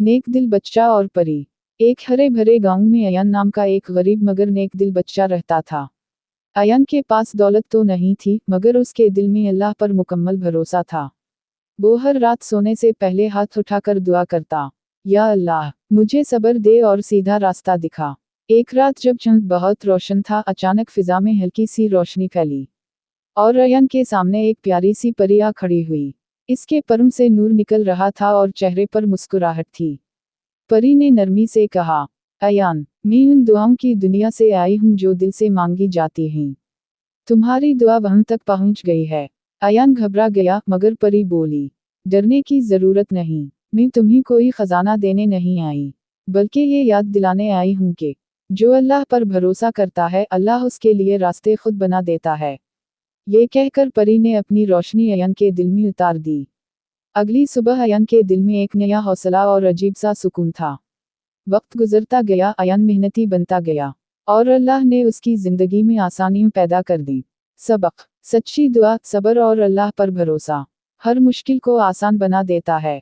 नेक दिल बच्चा और परी। एक हरे भरे गांव में अयान नाम का एक गरीब मगर नेक दिल बच्चा रहता था। अयान के पास दौलत तो नहीं थी, मगर उसके दिल में अल्लाह पर मुकम्मल भरोसा था। वो हर रात सोने से पहले हाथ उठाकर दुआ करता, या अल्लाह, मुझे सब्र दे और सीधा रास्ता दिखा। एक रात जब चंद बहुत रोशन था, अचानक फिजा में हल्की सी रोशनी फैली और अयान के सामने एक प्यारी सी परी आ खड़ी हुई। इसके परों से नूर निकल रहा था और चेहरे पर मुस्कुराहट थी। परी ने नरमी से कहा, अयान, मैं उन दुआओं की दुनिया से आई हूँ जो दिल से मांगी जाती हैं। तुम्हारी दुआ वहां तक पहुंच गई है। अयान घबरा गया, मगर परी बोली, डरने की जरूरत नहीं, मैं तुम्हें कोई खजाना देने नहीं आई, बल्कि ये याद दिलाने आई हूँ कि जो अल्लाह पर भरोसा करता है, अल्लाह उसके लिए रास्ते खुद बना देता है। ये कहकर परी ने अपनी रोशनी अयान के दिल में उतार दी। अगली सुबह अयान के दिल में एक नया हौसला और अजीब सा सुकून था। वक्त गुजरता गया, अयान मेहनती बनता गया और अल्लाह ने उसकी जिंदगी में आसानियां पैदा कर दी। सबक: सच्ची दुआ, सब्र और अल्लाह पर भरोसा हर मुश्किल को आसान बना देता है।